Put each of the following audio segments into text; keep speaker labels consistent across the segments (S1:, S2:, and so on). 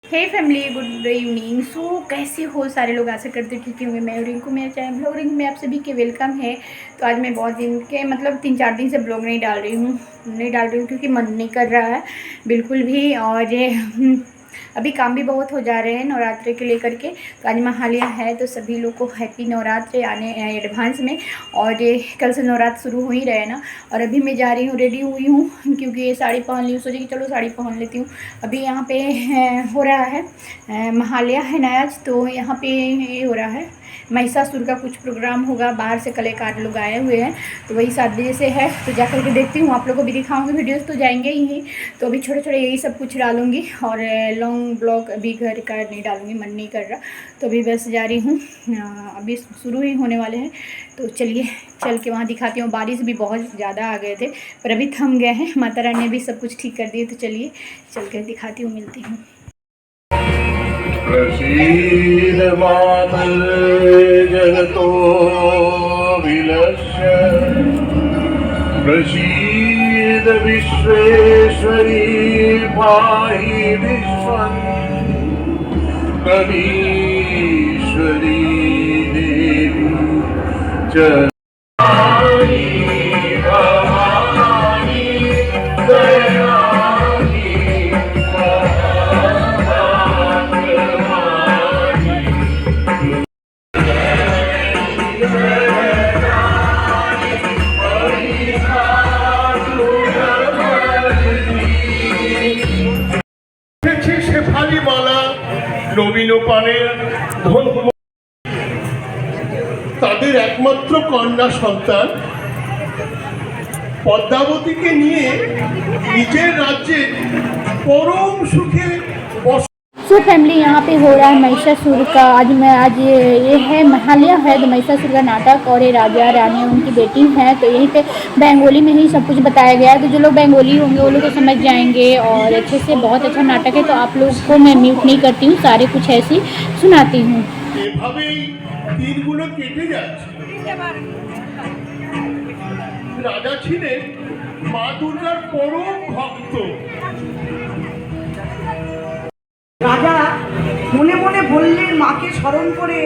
S1: हे family, good evening. So कैसे हो सारे लोग? आशा करते हैं कि मैं रिंकू मेरे चैनल ब्लॉग रिंग में आप सभी के वेलकम है। तो आज मैं बहुत दिन के 3-4 दिन से ब्लॉग नहीं डाल रही हूँ क्योंकि मन नहीं कर रहा है बिल्कुल भी। और अभी काम भी बहुत हो जा रहे हैं नवरात्रि के लेकर के। तो आज महालया है तो सभी लोग को हैप्पी नवरात्रि आने एडवांस में। और ये कल से नवरात्र शुरू हो ही रहे ना। और अभी मैं जा रही हूँ, रेडी हुई हूँ क्योंकि ये साड़ी पहन ली हूँ। सोची कि चलो साड़ी पहन लेती हूँ। अभी यहाँ पे हो रहा है महालया है नया, तो यहाँ पे ये हो रहा है महिषासुर का कुछ प्रोग्राम होगा। बाहर से कलाकार लोग आए हुए हैं तो वही 7 बजे से है। तो जा कर के देखती हूँ, आप लोगों को भी दिखाऊंगी। वीडियोस तो जाएंगे ही। तो अभी छोटे छोटे यही सब कुछ डालूंगी और लॉन्ग ब्लॉग अभी घर का नहीं डालूंगी, मन नहीं कर रहा। तो अभी बस जा रही हूँ, अभी शुरू ही होने वाले हैं। तो चलिए चल के वहाँ दिखाती हूँ। बारिश भी बहुत ज़्यादा आ गए थे पर अभी थम गए हैं। माता रानी ने भी सब कुछ ठीक कर दिए। तो चलिए चल कर दिखाती हूँ, मिलती हूँ।
S2: प्रसीद जगतो विलस्य प्रसीद विश्वेश्वरी पाहि विश्वं कवीश्वरी देवी च তাদের একমাত্র কন্যা সন্তান পদ্মাবতীকে নিয়ে নিজের রাজ্যে পরম সুখে।
S1: सो फैमिली, यहाँ पे हो रहा है महिषासुर का। आज ये है महालया है तो महिषासुर का नाटक। और ये राजा रानी उनकी बेटी है। तो यहीं पे बंगाली में ही सब कुछ बताया गया है। तो जो लोग बंगाली होंगे वो लोग तो समझ जाएंगे। और अच्छे से बहुत अच्छा नाटक है। तो आप लोग को मैं म्यूट नहीं करती हूँ, सारे कुछ ऐसी सुनाती हूँ।
S2: রাজা ছিলেন মা দুর্গার পরম ভক্ত।
S3: রাজা মনে মনে বললেন মাকে স্মরণ করে,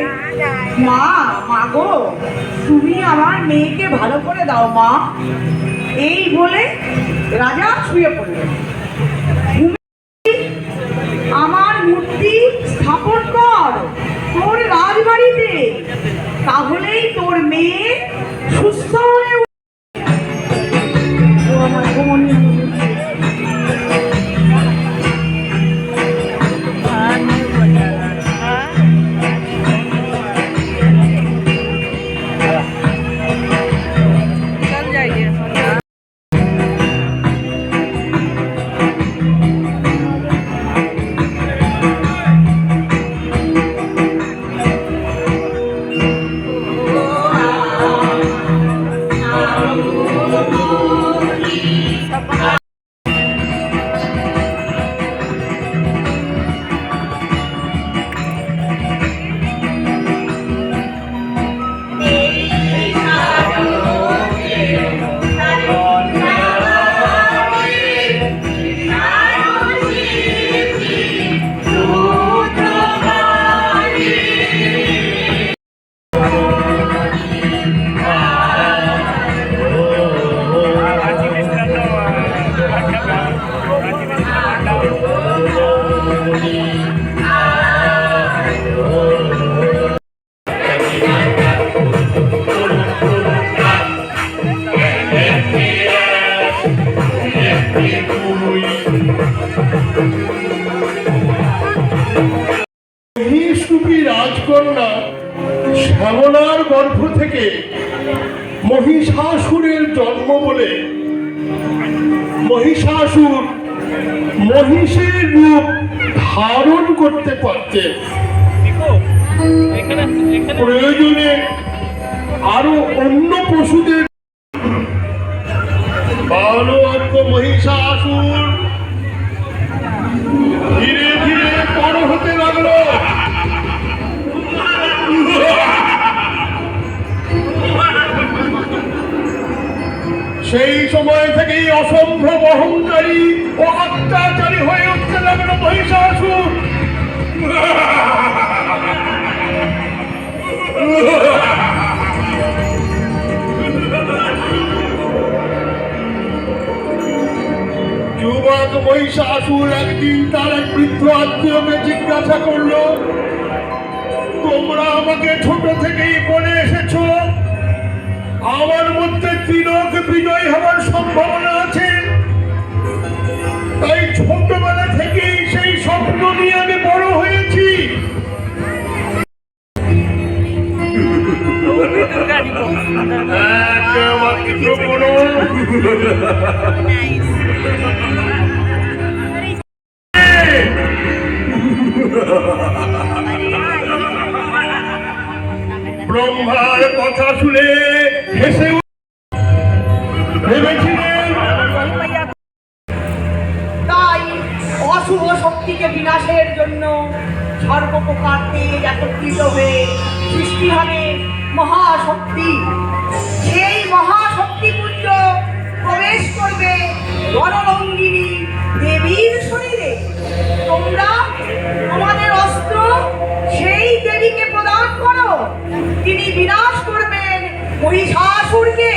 S3: মা গো, তুমি আমার মেয়েকে ভালো করে দাও মা। এই বলে রাজা শুয়ে পড়লেন। আমার মূর্তি স্থাপন কর তোর রাজবাড়িতে, তাহলেই তোর মেয়ে সুস্থ হয়ে
S2: রাজকন্যা শ্যামলার গর্ভ থেকে মহিষাসুরের জন্ম বলে মহিষাসুর মহিষের রূপ ধারণ করতে পারতেন। প্রয়োজনে আরো অন্য পশুদের বালক মহিষাসুর ধীরে ধীরে বড় হতে লাগলো। সেই সময় থেকেই অসম্ভব অহংকারী ও অত্যাচারী হয়ে উঠতে লাগলো মহিষাসুর। আত্মীয়কে জিজ্ঞাসা করলো, তোমরা আমাকে ছোট থেকেই বলে এসেছো আমার মধ্যে তিলক বিজয় হওয়ার সম্ভাবনা আছে, তাই ছোটবেলা থেকেই সেই স্বপ্ন নিয়ে আমি বড় হয়েছি। ব্রহ্মার কথা শুনে হেসে ভেবেছিলেন
S3: তাই অশুভ শক্তিকে বিনাশের জন্য সর্বপ্রকার তেজ একত্রিত হয়ে সৃষ্টি হবে মহাশক্তি। সেই মহাশক্তিপুঞ্জ প্রবেশ করবে রণরঙ্গিনী দেবীর শরীরে। তোমরা তোমাদের অস্ত্র সেই দেবীকে প্রদান করো, তিনি বিনাশ করবেন মহিষাসুরকে।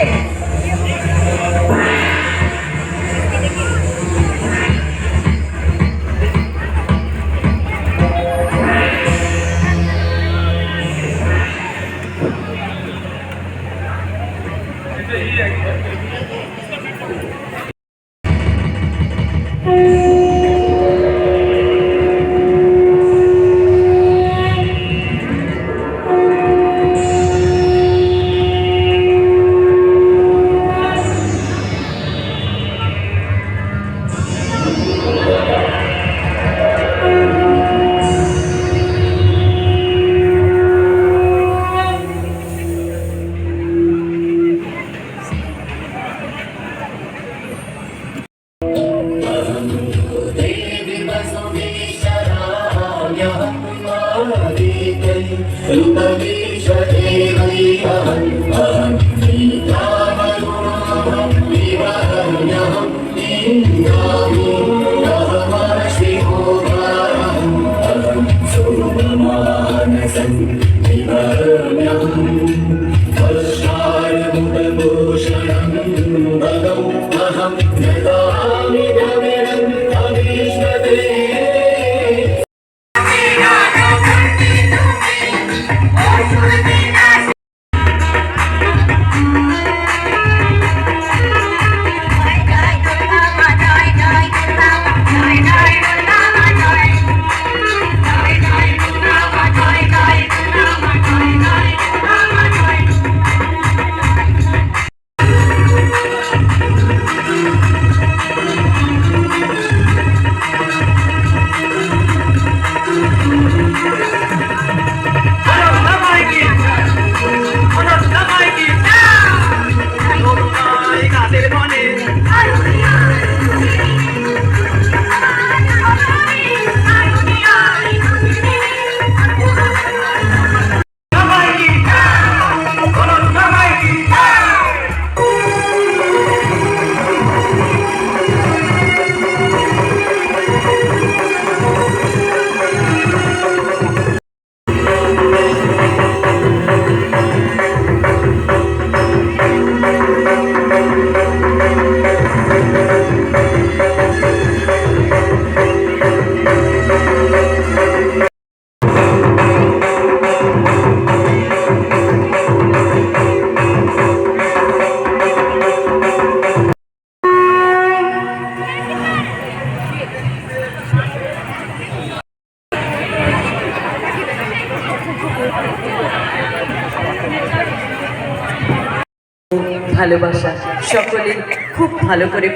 S4: ভালোবাসা সকলে খুব ভালো করে